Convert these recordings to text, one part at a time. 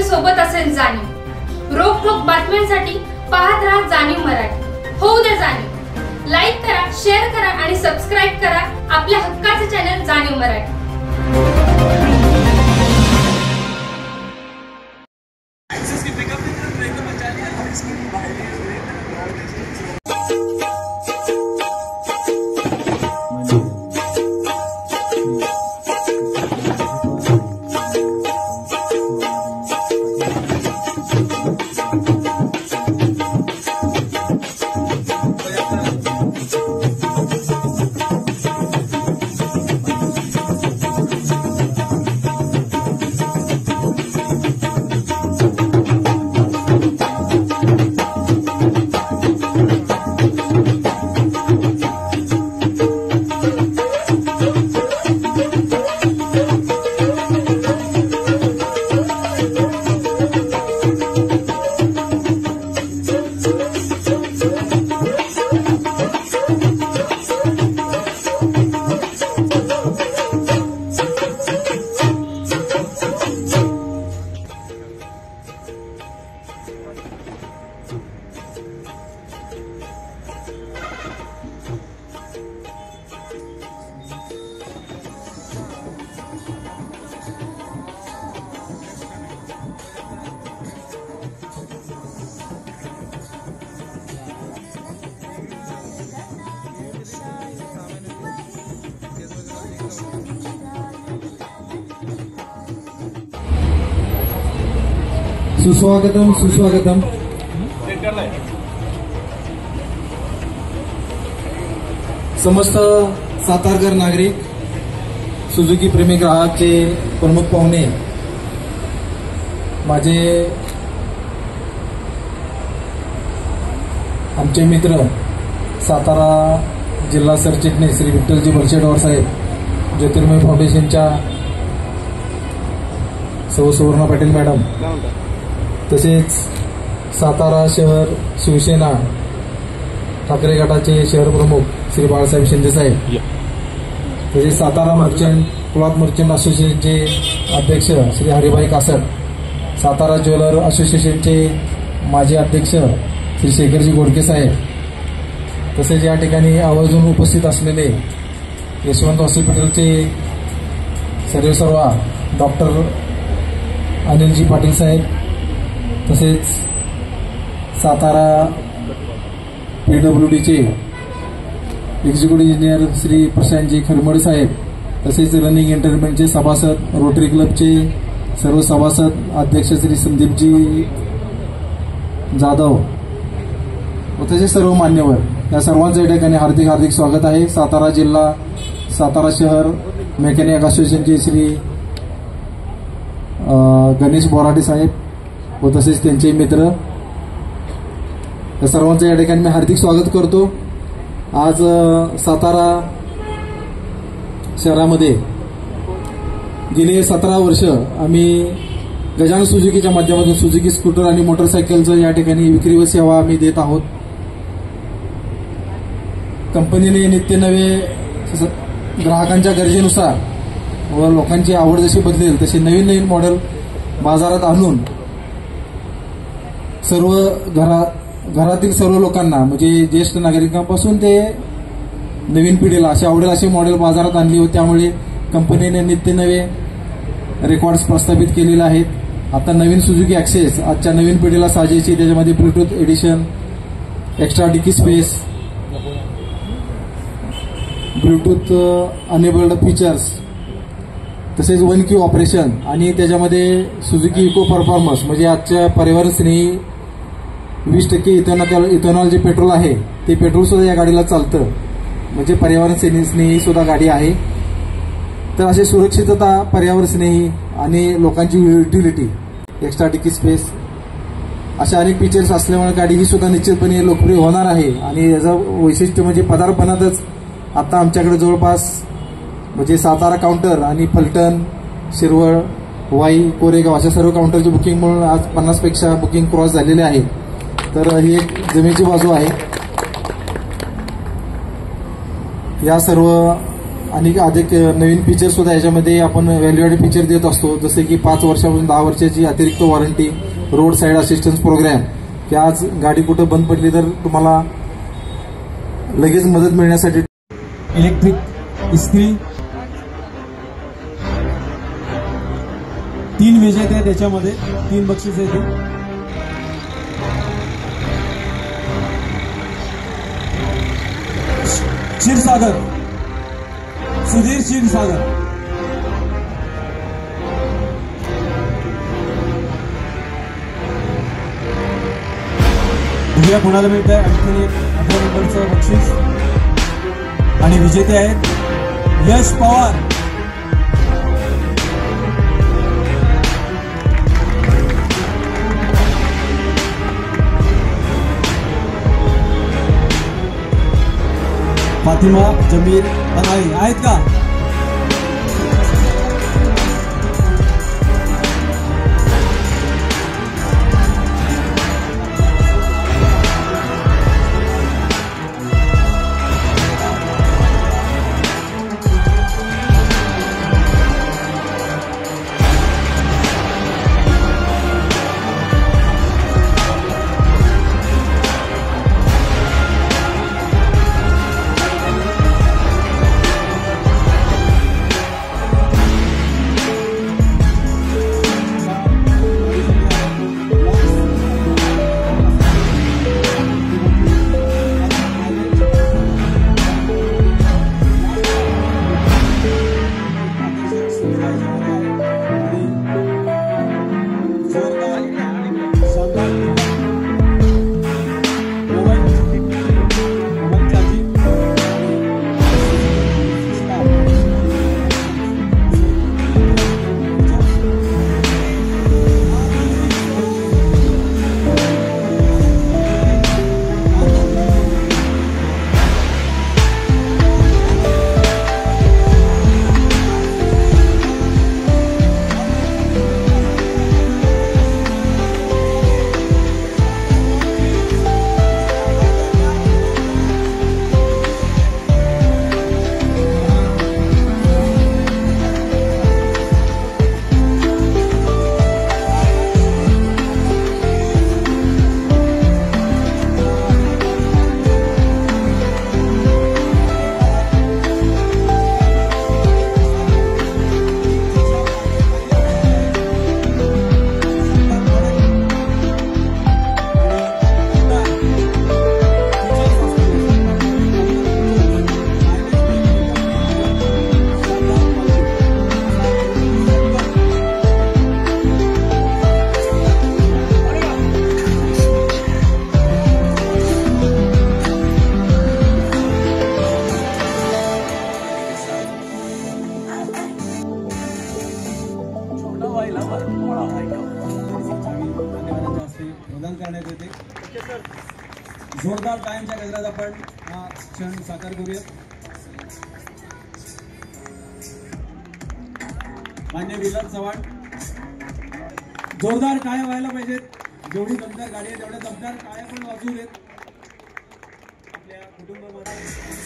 सोबत असेल जाणीव। रोखोक बातम्यांसाठी पाहत राहा जाणीव मराठी। होऊ दे जाणीव। लाईक करा, शेअर करा आणि सबस्क्राईब करा आपल्या हक्काचे चॅनल जाणीव मराठी। सुस्वागतम सुस्वागतम। समस्त सातारकर नागरिक, सुझुकी प्रेमी ग्राहकचे प्रमुख पाहुणे, माझे आमचे मित्र सातारा जिल्हा सरचिटणीस श्री विठ्ठलजी बरशेटवार साहेब, ज्योतिर्मय फाउंडेशनच्या सौ सुवर्णा पाटील मॅडम, तसेच सातारा शहर शिवसेना ठाकरे गटाचे शहर प्रमुख श्री बाळासाहेब शिंदे साहेब, तसेच सातारा मर्चंट क्लॉथ मर्चंट असोसिएशनचे अध्यक्ष श्री हरिभाई कासट, सातारा ज्वेलर असोसिएशनचे माजी अध्यक्ष श्री शेखरजी गोडके साहेब, तसेच या ठिकाणी आवर्जून उपस्थित असलेले यशवंत हॉस्पिटलचे सर्वेसर्वा डॉक्टर अनिलजी पाटील साहेब, तसेच सातारा PWDचे एक्झिक्युटिव्ह इंजिनियर श्री प्रशांतजी खरमडे साहेब, तसेच रनिंग एंटरटेनमेंटचे सभासद, रोटरी क्लबचे सर्व सभासद, अध्यक्ष श्री संदीपजी जाधव व तसेच सर्व मान्यवर, या सर्वांचं या ठिकाणी हार्दिक हार्दिक स्वागत आहे। सातारा जिल्हा सातारा शहर मेकॅनिक असोसिएशनचे श्री गणेश बोराटे साहेब व तसेच त्यांचे मित्र, या सर्वांचं या ठिकाणी मी हार्दिक स्वागत करतो। आज सातारा शहरामध्ये गेले 17 वर्ष आम्ही गजानन सुझुकीच्या माध्यमातून सुझुकी स्कूटर आणि मोटरसायकलचं या ठिकाणी विक्री व सेवा आम्ही देत आहोत। कंपनीने नित्य नवे ग्राहकांच्या गरजेनुसार व लोकांची आवड जशी बदलेल तसे नवीन नवीन मॉडेल बाजारात आणून सर्व घरातील सर्व लोकांना, म्हणजे ज्येष्ठ नागरिकांपासून ते नवीन पिढीला असे आवडेल असे मॉडेल बाजारात आणली व त्यामुळे कंपनीने नित्य नवे रेकॉर्ड्स प्रस्थापित केलेले आहेत। आता नवीन सुझुकी ॲक्सेस आजच्या नवीन पिढीला साजेची, त्याच्यामध्ये Bluetooth edition, extra dicky space, Bluetooth enabled features, तसेच 1 क्यू ऑपरेशन आणि त्याच्यामध्ये सुझुकी इको परफॉर्मन्स, म्हणजे आजच्या पर्यावरण स्नेही 20% इथेनॉल जे पेट्रोल आहे ते पेट्रोल सुद्धा या गाडीला चालतं, म्हणजे पर्यावरण स्नेही सुद्धा गाडी आहे। तर असे सुरक्षितता, पर्यावरण स्नेही आणि लोकांची युटिलिटी, एक्स्ट्रा डिकी स्पेस अशा अनेक फीचर्स असल्यामुळे गाडी ही सुद्धा निश्चितपणे लोकप्रिय होणार आहे। आणि याचं वैशिष्ट्य म्हणजे पदार्पणातच आता आमच्याकडे जवळपास म्हणजे सातारा काउंटर आणि फलटण, शिरवळ, वाई, कोरेगाव अशा सर्व काउंटरची बुकिंग म्हणून आज 50 पेक्षा बुकिंग क्रॉस झालेले आहे। तर ही एक जमेची बाजू आहे। या सर्व आणि अधिक नवीन फीचर सुद्धा याच्यामध्ये आपण व्हॅल्यू ॲडेड फीचर देत असतो, जसे की 5 वर्षापासून 10 वर्षाची अतिरिक्त warranty, road side assistance programme, की आज गाडी कुठं बंद पडली तर तुम्हाला लगेच मदत मिळण्यासाठी इलेक्ट्रिक इस्त्री, 3 विजेते आहेत त्याच्यामध्ये, 3 बक्षीस आहेत. क्षीरसागर, सुधीर क्षीरसागर. बघूया कोणाला मिळत आहे. आणखी 18 नंबरचं बक्षीस आणि विजेते आहेत यश पवार. फातिमा जमीर बनाई आहेत का? प्रदान करण्यात येते. जोरदार टाइमच्या गजरात आपण हा क्षण साकार करूया. मान्य विलास चव्हाण, जोरदार टाळ्या व्हायला पाहिजेत. जेवढी दमदार गाडी आहे तेवढ्या दमदार टाळ्या पण वाजू देत आपल्या कुटुंबामध्ये.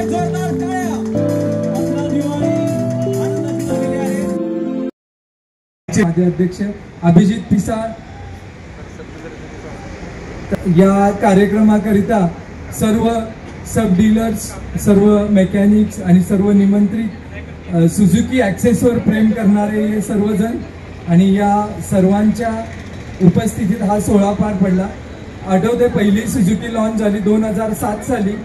काय जोरदार टाळ्या. आपला दिवाळी आनंदाची झालेली आहे. माझे अध्यक्ष अभिजित पिसाळ या कार्यक्रमाकरिता सर्व सब डीलर्स, सर्व मेकॅनिक्स आणि सर्व निमंत्रित, सुझुकी ॲक्सेसवर प्रेम करणारे हे सर्वजण आणि या सर्वांच्या उपस्थितीत हा सोहळा पार पडला. आठवते पहिली सुझुकी लॉन्च झाली 2007 साली.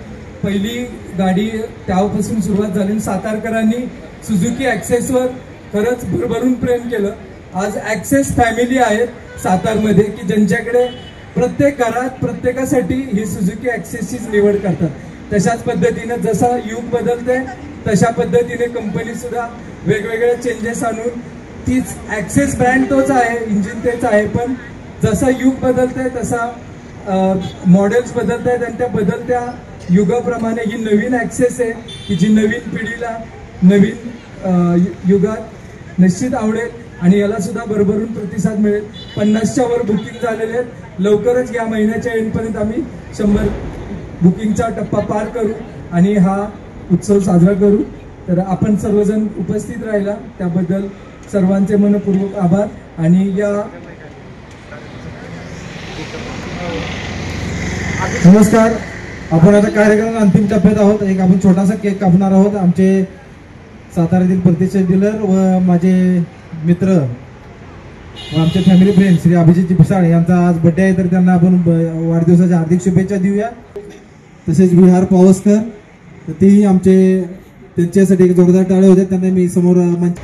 पहिली गाडी त्यापासून सुरुवात झाली. सातारकरांनी सुझुकी ॲक्सेसवर खरंच भरभरून प्रेम केलं. आज ॲक्सेस फॅमिली आहेत सातारमध्ये की ज्यांच्याकडे प्रत्येक घरात प्रत्येकासाठी ही सुझुकी ॲक्सेसचीच निवड करतात. तशाच पद्धतीने जसा युग बदलते तशा पद्धतीने कंपनी सुद्धा वेगवेगळे चेंजेस आणून तीच ॲक्सेस ब्रँड तोच आहे, इंजिन तेच आहे, पण जसा युग बदलतंय तसा मॉडेल्स बदलत आहेत आणि त्या बदलत्या युगाप्रमाणे ही नवीन ॲक्सेस आहे की जी नवीन पिढीला नवीन युगात निश्चित आवडेल आणि याला सुद्धा भरभरून प्रतिसाद मिळेल. 50च्या वर बुकिंग झालेले आहेत. लवकरच या महिन्याच्या एंडपर्यंत आम्ही 100 बुकिंगचा टप्पा पार करू आणि हा उत्सव साजरा करू. तर आपण सर्वजण उपस्थित राहिला त्याबद्दल सर्वांचे मनपूर्वक आभार. आणि या नमस्कार. आपण आता कार्यक्रमाच्या अंतिम टप्प्यात आहोत. एक आपण छोटासा केक कापणार आहोत. आमचे साताऱ्यातील प्रतिष्ठित डीलर व माझे मित्र व आमचे फॅमिली फ्रेंड श्री अभिजित पिसाळ यांचा आज बर्थडे आहे, तर त्यांना आपण वाढदिवसाच्या हार्दिक शुभेच्छा देऊया. तसेच विहार पावसकर, तर तेही आमचे त्यांच्यासाठी एक जोरदार टाळे होते. त्यांना मी समोर मंच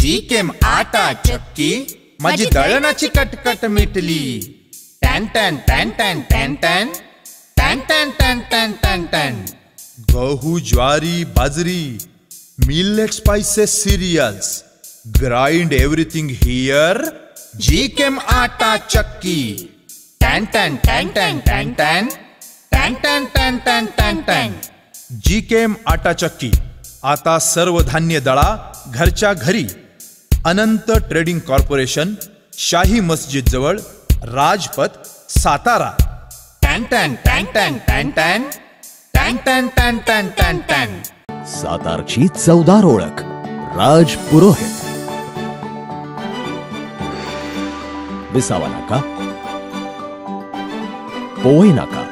जीकेम आटा चक्की माझी दळणाची कटकट मिटली. टॅन टॅन टॅन टॅन टॅन टॅन टॅन टॅन टॅन टॅन टॅन टॅन. गहू, ज्वारी, बाजरी, millet, spices, cereals, grind everything here. जीकेम आटा चक्की. टॅन टॅन टॅन टॅन टॅन टॅन टॅन टॅन टॅन टॅन टॅन टॅन. जीकेम आटा चक्की आता सर्व धान्य दळा घरच्या घरी. अनंत ट्रेडिंग कॉर्पोरेशन, शाही मस्जिद जवळ, राजपथ, सातारा. टॅन टॅन टॅन टॅन टॅन टॅन टॅन टॅन टॅन टॅन टॅन टॅन. सातारची चवदार ओळख राज पुरोहित. विसावा नाका, पोवई नाका,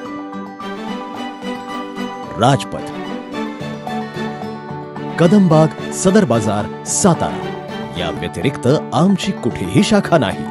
राजपथ, कदमबाग, सदर बाजार, सातारा. या व्यतिरिक्त आमची कुठेही शाखा नाही.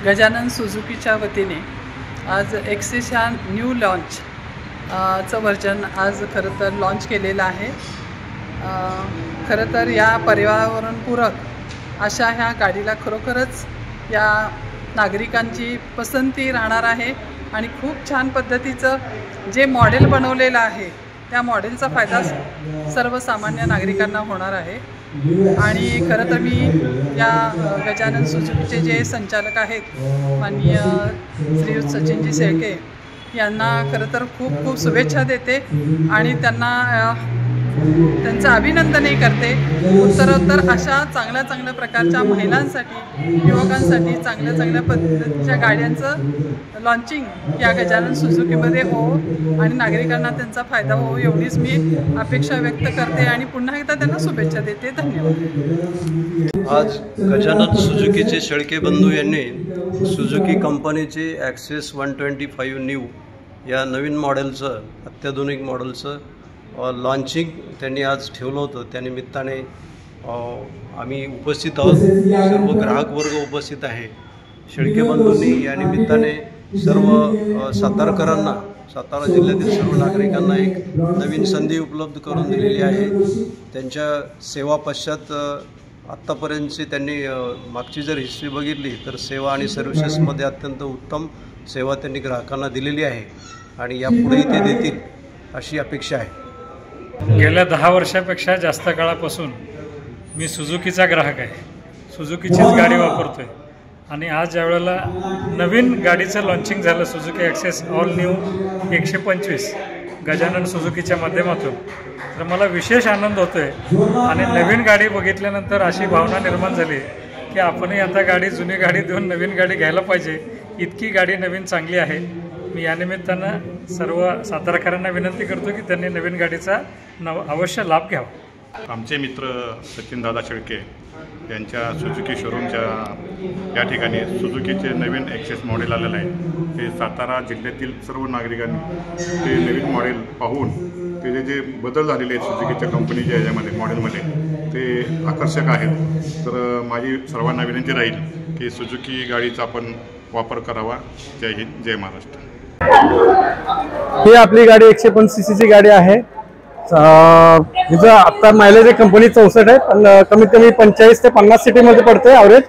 गजानन सुझुकीच्या वतीने आज एक्सेस ह्या न्यू लॉन्च चं व्हर्जन आज खरं तर लॉन्च केलेलं आहे. खरं तर या पर्यावरणपूरक अशा ह्या गाडीला खरोखरच या नागरिकांची पसंती राहणार आहे आणि खूप छान पद्धतीचं जे मॉडेल बनवलेलं आहे त्या मॉडेलचा फायदा सर्वसामान्य नागरिकांना होणार आहे. आणि खरं तर मी या गजानन सुझुकीचे जे संचालक आहेत माननीय श्री सचिनजी शेळके यांना खरं तर खूप खूप शुभेच्छा देते आणि त्यांना त्यांचं अभिनंदनही करते. उत्तरोत्तर अशा चांगल्या चांगल्या प्रकारच्या महिलांसाठी, युवकांसाठी चांगल्या पद्धतीच्या गाड्यांचं लॉन्चिंग या गजानन सुझुकीमध्ये हो आणि नागरिकांना त्यांचा फायदा हो एवढीच मी अपेक्षा व्यक्त करते आणि पुन्हा एकदा त्यांना शुभेच्छा देते. धन्यवाद. आज गजानन सुझुकीचे शेळके बंधू यांनी सुझुकी कंपनीचे ॲक्सेस 125 न्यू या नवीन मॉडेलचं, अत्याधुनिक मॉडेलचं लॉन्चिंग त्यांनी आज ठेवलं होतं. त्यानिमित्ताने आम्ही उपस्थित आहोत, सर्व ग्राहक वर्ग उपस्थित आहे. शेळके बंधूंनी या निमित्ताने सर्व सातारकरांना, सातारा जिल्ह्यातील सर्व नागरिकांना एक नवीन संधी उपलब्ध करून दिलेली आहे. त्यांच्या सेवा पश्चात आत्तापर्यंतची त्यांनी मागची जर हिस्ट्री बघितली तर सेवा आणि सर्व्हिसेसमध्ये अत्यंत उत्तम सेवा त्यांनी ग्राहकांना दिलेली आहे आणि यापुढेही ते देतील अशी अपेक्षा आहे. गेल्या 10 वर्षापेक्षा जास्त काळापासून मी सुझुकीचा ग्राहक आहे. सुझुकीचीच गाडी वापरतो आहे आणि आज ज्यावेळेला नवीन गाडीचं लॉन्चिंग झालं Suzuki Access all new 125 Gajanan सुझुकीच्या माध्यमातून, तर मला विशेष आनंद होतो आहे. आणि नवीन गाडी बघितल्यानंतर अशी भावना निर्माण झाली की आपणही आता जुनी गाडी देऊन नवीन गाडी घ्यायला पाहिजे, इतकी गाडी नवीन चांगली आहे. मी या निमित्तानं सर्व सातारकरांना विनंती करतो की त्यांनी नवीन गाडीचा अवश्य लाभ घ्यावा. आमचे मित्र सचिनदादा शेळके यांच्या सुझुकी शोरूमच्या या ठिकाणी सुझुकीचे नवीन ॲक्सेस मॉडेल आलेलं आहे. ते सातारा जिल्ह्यातील सर्व नागरिकांनी ते नवीन मॉडेल पाहून ते जे बदल झालेले आहेत सुझुकीच्या कंपनीच्या याच्यामध्ये मॉडेलमध्ये ते आकर्षक आहेत. तर माझी सर्वांना विनंती राहील की सुझुकी गाडीचा आपण वापर करावा. जय हिंद, जय महाराष्ट्र. ही आपली गाडी 105 सीसीची गाडी आहे. हिचं आत्ता मायलेज कंपनी 64 आहे, पण कमीत कमी 45 ते 50 सिटीमध्ये पडते ॲव्हरेज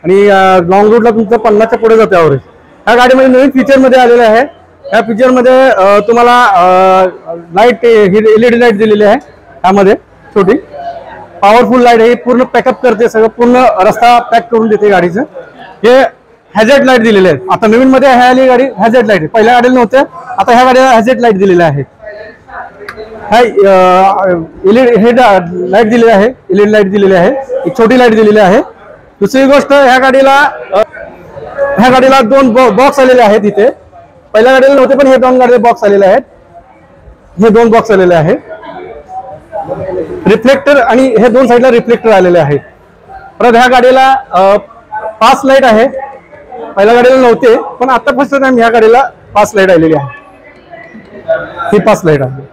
आणि लॉंग रूटला तुमचं 50च्या पुढे जाते ॲव्हरेज. ह्या गाडीमध्ये नवीन फीचरमध्ये आलेलं आहे. ह्या फीचरमध्ये तुम्हाला लाईट, LED लाईट दिलेली आहे. ह्यामध्ये छोटी पॉवरफुल लाईट आहे, पूर्ण पॅकअप करते, सगळं पूर्ण रस्ता पॅक करून देते गाडीचं. हे हॅझेट लाईट दिलेले आहेत. आता नवीन मध्ये ह्या गाडी हॅझेट लाईट, पहिल्या गाडीला नव्हत्या, आता ह्या गाडीला हॅझेट लाईट दिलेल्या आहेत. हे लाईट दिलेली आहे, LED लाईट दिलेली आहे, एक छोटी लाईट दिलेली आहे. दुसरी गोष्ट, ह्या गाडीला 2 बॉक्स आलेले आहेत. इथे पहिल्या गाडीला नव्हते, पण हे 2 गाडीला बॉक्स आलेले आहेत. हे 2 बॉक्स आलेले आहेत. रिफ्लेक्टर आणि हे 2 साईडला रिफ्लेक्टर आलेले आहेत. परत ह्या गाडीला 5 लाईट आहे. पहिल्या गाडीला नव्हते, पण आता फर्स्ट टाइम ह्या गाडीला 5 लाईट आलेली आहे. ही 5 लाईट आहे.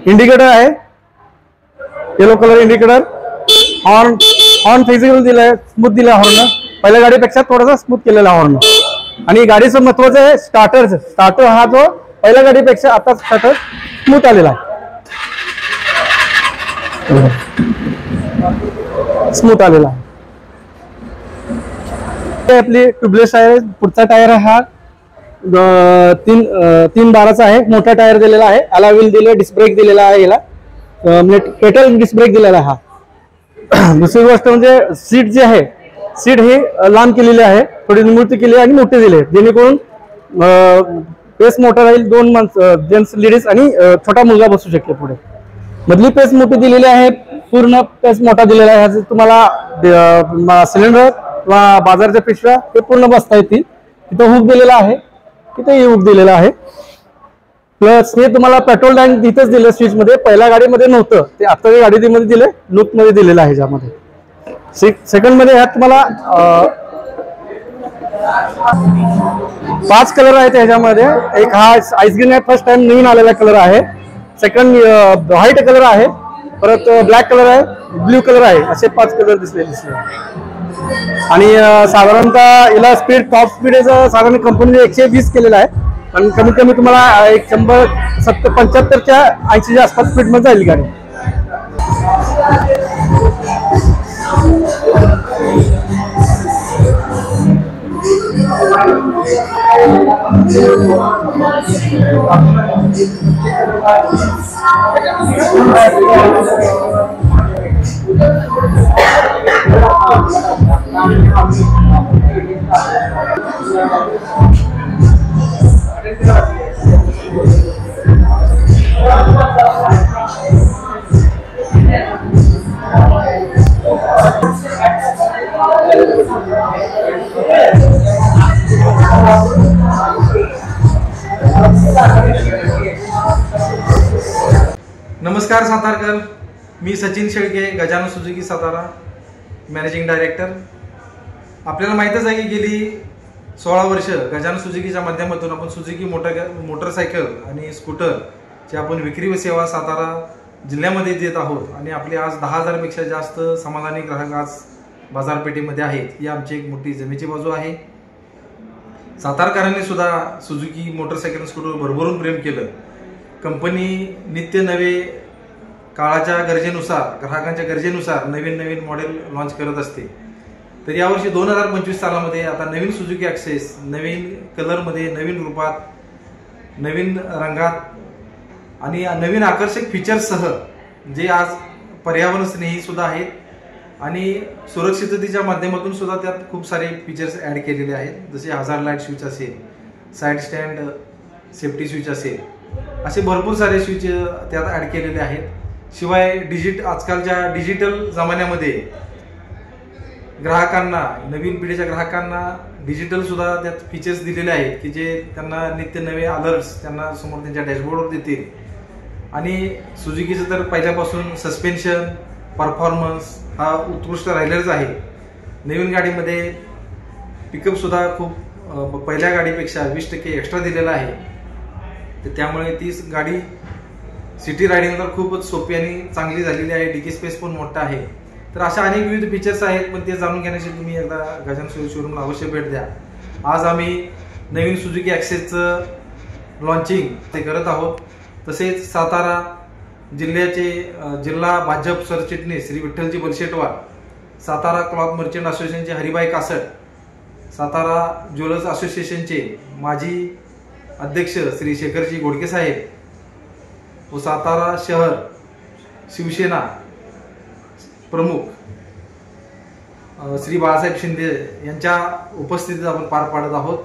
इंडिकेटर आहे, yellow colour indicator. Horn physical दिलाय, स्मूथ दिलाय हॉर्न. पहिल्या गाडीपेक्षा थोडासा स्मूथ केलेला हॉर्न. आणि गाडीचं महत्वाचं आहे स्टार्टर हा जो पहिल्या गाडीपेक्षा आता स्टार्टर स्मूथ आलेला आहे, स्मूथ आलेला आहे. आपली ट्यूबलेस टायर, पुढचा टायर हा 3.12चा आहे. मोठा टायर दिलेला आहे. अलॉय व्हील दिले, डिस्क ब्रेक दिलेला आहे. याला म्हणजे पेटल डिस्क ब्रेक दिलेला आहे हा. दुसरी गोष्ट म्हणजे सीट जे आहे, सीट ही लांब केलेली आहे, थोडी निमुळती केली आणि मोठी दिली आहे, जेणेकरून पेस मोठा राहील. 2 माणसं, जेंट्स, लेडीज आणि छोटा मुलगा बसू शकते पुढे. मधली पेस मोठी दिलेली आहे, पूर्ण पेस मोठा दिलेला आहे. तुम्हाला सिलेंडर किंवा बाजारच्या पिशव्या ते पूर्ण बसता येतील. तिथं हुक दिलेला आहे, तिथेही हुक दिलेला आहे. प्लस हे तुम्हाला पेट्रोल टँक तिथेच दिलं स्विच मध्ये, पहिल्या गाडीमध्ये नव्हतं ते, आता गाडीमध्ये दिले, लुक मध्ये दिलेलं आहे. ज्यामध्ये सेकंड मध्ये ह्यात तुम्हाला 5 कलर आहेत. ह्याच्यामध्ये एक हा आईस ग्रीन आहे, फर्स्ट टाइम नवीन आलेला कलर आहे. सेकंड व्हाईट कलर आहे, परत ब्लॅक कलर आहे, ब्ल्यू कलर आहे, असे 5 कलर दिसले. आणि साधारणतः याला स्पीड, टॉप स्पीड साधारण कंपनीने 120 केलेला आहे, पण कमीत कमी तुम्हाला 175च्या 80च्या आसपास स्पीड मध्ये जाईल गाडी. नमस्कार सातारकर, मी Sachin Shelke, Gajanan Suzuki Satara, managing director. आपल्याला माहीतच आहे की गेली 16 वर्ष गजानन सुझुकीच्या माध्यमातून आपण सुझुकी मोटरसायकल आणि स्कूटरची आपण विक्री व सेवा सातारा जिल्ह्यामध्ये देत आहोत आणि आपले आज 10,000पेक्षा जास्त समाधानी ग्राहक आज बाजारपेठेमध्ये आहेत. ही आमची एक मोठी जमेची बाजू आहे. सातारकरांनी सुद्धा सुझुकी मोटरसायकल स्कूटरवर भरभरून प्रेम केलं. कंपनी नित्य नवे काळाच्या गरजेनुसार, ग्राहकांच्या गरजेनुसार नवीन मॉडेल लॉन्च करत असते. तर यावर्षी 2025 सालामध्ये आता नवीन सुझुकी ॲक्सेस नवीन कलरमध्ये, नवीन रूपात, नवीन रंगात आणि नवीन आकर्षक फीचर्ससह जे आज पर्यावरण स्नेही सुद्धा आहेत आणि सुरक्षिततेच्या माध्यमातून सुद्धा त्यात खूप सारे फीचर्स ॲड केलेले आहेत. जसे हजार्ड लाईट स्विच असेल, साईड स्टँड सेफ्टी स्विच असेल, असे भरपूर सारे स्विच त्यात ॲड केलेले आहेत. शिवाय आजकालच्या डिजिटल जमान्यामध्ये ग्राहकांना, नवीन पिढीच्या ग्राहकांना डिजिटल सुद्धा त्यात फीचर्स दिलेले आहेत की जे त्यांना नित्य नवे अलर्ट्स त्यांना समोर त्यांच्या डॅशबोर्डवर देतील. आणि सुझुकीचं तर पहिल्यापासून सस्पेन्शन परफॉर्मन्स हा उत्कृष्ट राहिलेलाच आहे. नवीन गाडीमध्ये पिकअप सुद्धा खूप पहिल्या गाडीपेक्षा 20% एक्स्ट्रा दिलेला आहे. तर त्यामुळे ती गाडी सिटी रायडिंगला खूपच सोपी आणि चांगली झालेली आहे. डिकी स्पेस पण मोठा आहे. तर अशा अनेक विविध फीचर्स आहेत, पण ते जाणून घेण्यासाठी तुम्ही एकदा गजानन सुझुकी शोरूमला अवश्य भेट द्या. आज आम्ही नवीन सुझुकी ॲक्सेसचं लॉन्चिंग ते करत आहोत. तसेच सातारा जिल्ह्याचे जिल्हा भाजप सरचिटणीस श्री विठ्ठलजी बलशेटवार, सातारा क्लॉथ मर्चंट असोसिएशनचे हरिभाई कासट, सातारा ज्वेलर्स असोसिएशनचे माजी अध्यक्ष श्री शेखरजी घोडके साहेब व सातारा शहर शिवसेना प्रमुख श्री बाळासाहेब शिंदे यांच्या उपस्थितीत आपण पार पाडत आहोत.